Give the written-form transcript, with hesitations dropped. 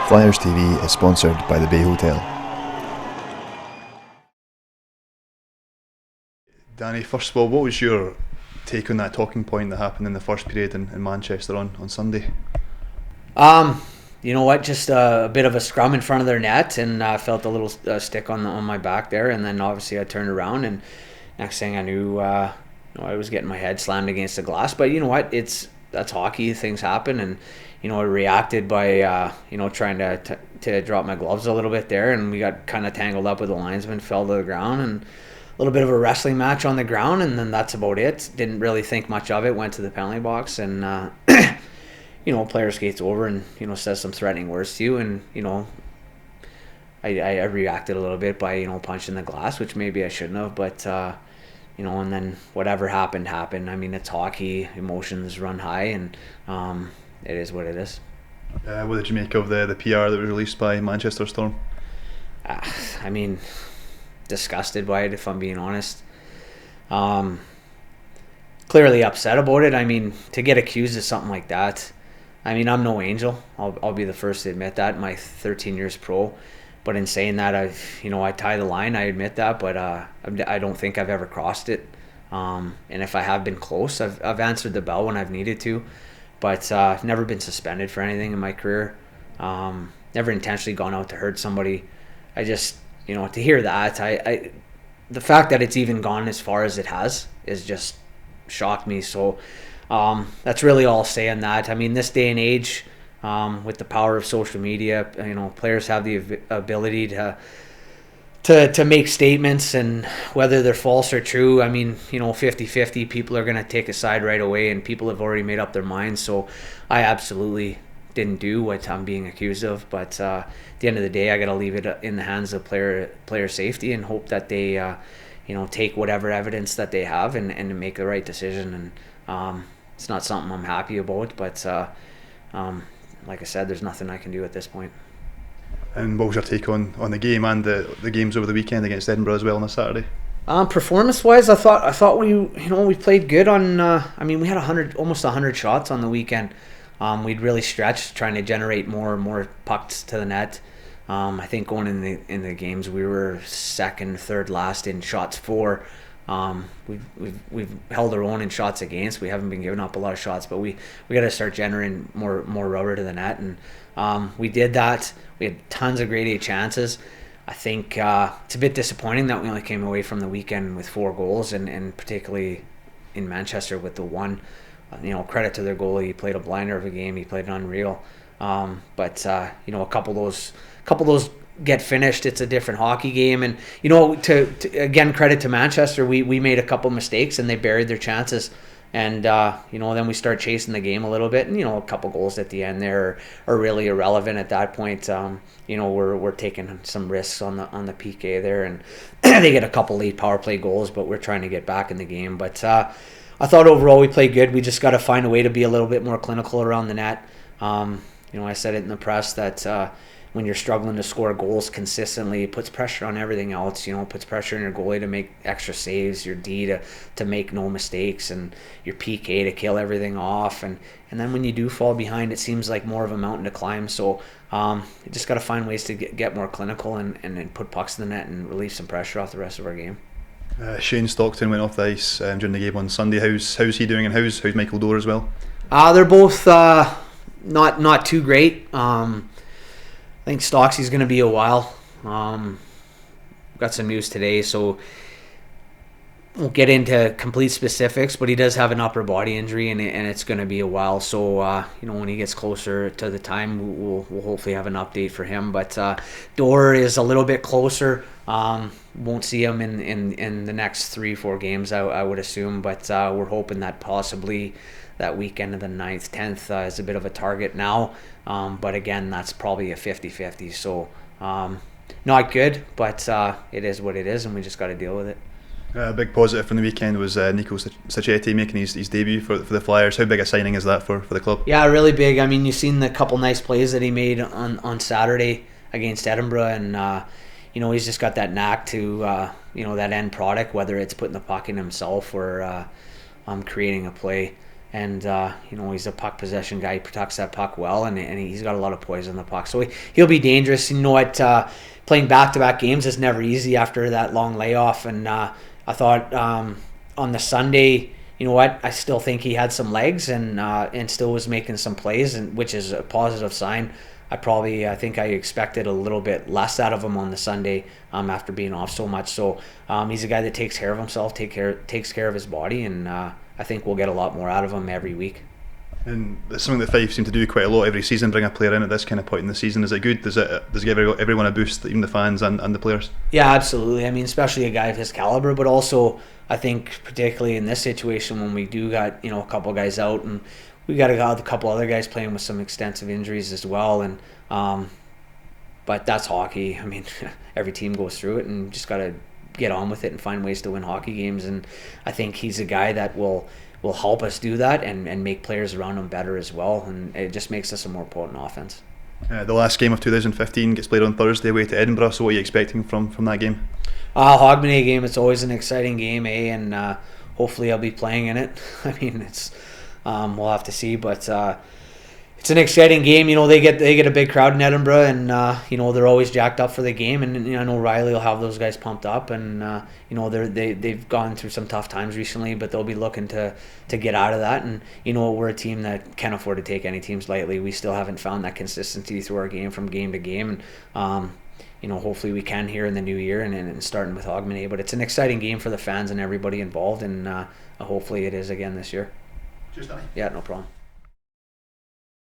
Flyers TV is sponsored by the Bay Hotel. Danny, first of all, what was your take on that talking point that happened in the first period in Manchester on Sunday? You know what? Just a bit of a scrum in front of their net, and I felt a little stick on my back there, and then obviously I turned around, and next thing I knew, I was getting my head slammed against the glass. But you know what? That's hockey. Things happen, and I reacted by trying to drop my gloves a little bit there, and we got kind of tangled up with the linesman, fell to the ground, and a little bit of a wrestling match on the ground, and then that's about it. Didn't really think much of it. Went to the penalty box, and player skates over and says some threatening words to you, and I reacted a little bit by punching the glass, which maybe I shouldn't have, but and then whatever happened. I mean, it's hockey, emotions run high, and it is what it is. What did you make of the PR that was released by Manchester Storm? I mean, disgusted by it, if I'm being honest. Clearly upset about it. I mean, to get accused of something like that, I mean, I'm no angel. I'll be the first to admit that. My 13 years pro, but in saying that, I tie the line. I admit that, but I don't think I've ever crossed it. And if I have been close, I've answered the bell when I've needed to, but I've never been suspended for anything in my career. Never intentionally gone out to hurt somebody. I just to hear that, I the fact that it's even gone as far as it has is just shocked me. So that's really all saying that. I mean, this day and age, with the power of social media, players have the ability to make statements, and whether they're false or true, I mean, 50-50, people are going to take a side right away, and people have already made up their minds. So I absolutely didn't do what I'm being accused of, but at the end of the day, I got to leave it in the hands of player safety and hope that they take whatever evidence that they have and make the right decision. And it's not something I'm happy about, but like I said, there's nothing I can do at this point. And what was your take on the game and the games over the weekend against Edinburgh as well on a Saturday? Performance-wise, I thought we played good on. We had almost 100 shots on the weekend. We'd really stretched, trying to generate more pucks to the net. I think going in the games, we were second, third last in shots for. We've held our own in shots against. We haven't been giving up a lot of shots, but we got to start generating more rubber to the net, and we did that. We had tons of grade A chances. I think it's a bit disappointing that we only came away from the weekend with 4 goals, and particularly in Manchester with the one. Credit to their goalie. He played a blinder of a game. He played unreal. But a couple of those get finished. It's a different hockey game, and to again, credit to Manchester, we made a couple mistakes and they buried their chances, and then we start chasing the game a little bit, and a couple goals at the end there are really irrelevant at that point. We're taking some risks on the PK there, and they get a couple late power play goals, but we're trying to get back in the game. But I thought overall we played good. We just got to find a way to be a little bit more clinical around the net. I said it in the press that when you're struggling to score goals consistently, it puts pressure on everything else. It puts pressure on your goalie to make extra saves, your D to make no mistakes, and your PK to kill everything off. And then when you do fall behind, it seems like more of a mountain to climb. So you just got to find ways to get more clinical and put pucks in the net and relieve some pressure off the rest of our game. Shayne Stockton went off the ice during the game on Sunday. How's he doing, and how's Michael Dorr as well? They're both not too great. I think Stocksy's going to be a while. Got some news today, so won't get into complete specifics, but he does have an upper body injury, and it's going to be a while. So when he gets closer to the time, we'll hopefully have an update for him. But Dorr is a little bit closer. Won't see him in the next 3-4 games, I would assume, but we're hoping that possibly that weekend of the 9th, 10th is a bit of a target now. But again, that's probably a 50-50. So not good, but it is what it is, and we just got to deal with it. A big positive from the weekend was Nico Sacchetti making his debut for the Flyers. How big a signing is that for the club? Yeah, really big. I mean, you've seen the couple nice plays that he made on Saturday against Edinburgh, and he's just got that knack to that end product, whether it's putting the puck in himself or creating a play. And he's a puck possession guy. He protects that puck well, and he's got a lot of poise on the puck. So he'll be dangerous. You know what? Playing back-to-back games is never easy after that long layoff. And I thought on the Sunday, you know what? I still think he had some legs and still was making some plays, and which is a positive sign. I think I expected a little bit less out of him on the Sunday after being off so much. So he's a guy that takes care of himself, takes care of his body, and I think we'll get a lot more out of him every week. And it's something that Fife seem to do quite a lot every season, bring a player in at this kind of point in the season. Is it good? Does it give everyone a boost, even the fans and the players? Yeah, absolutely. I mean, especially a guy of his caliber, but also I think particularly in this situation when we do got a couple guys out, and we got a couple other guys playing with some extensive injuries as well. And but that's hockey. I mean, every team goes through it, and just got to get on with it and find ways to win hockey games. And I think he's a guy that will help us do that and make players around him better as well. And it just makes us a more potent offense. The last game of 2015 gets played on Thursday away to Edinburgh. So what are you expecting from that game? Hogmanay game. It's always an exciting game, and hopefully I'll be playing in it. I mean, it's we'll have to see, but it's an exciting game. They get a big crowd in Edinburgh, and they're always jacked up for the game. And I know Riley will have those guys pumped up, and they've gone through some tough times recently, but they'll be looking to get out of that. And we're a team that can't afford to take any teams lightly. We still haven't found that consistency through our game from game to game, and hopefully we can here in the new year and starting with Hogmanay. But it's an exciting game for the fans and everybody involved, and hopefully it is again this year. Cheers, Danny. Yeah, no problem.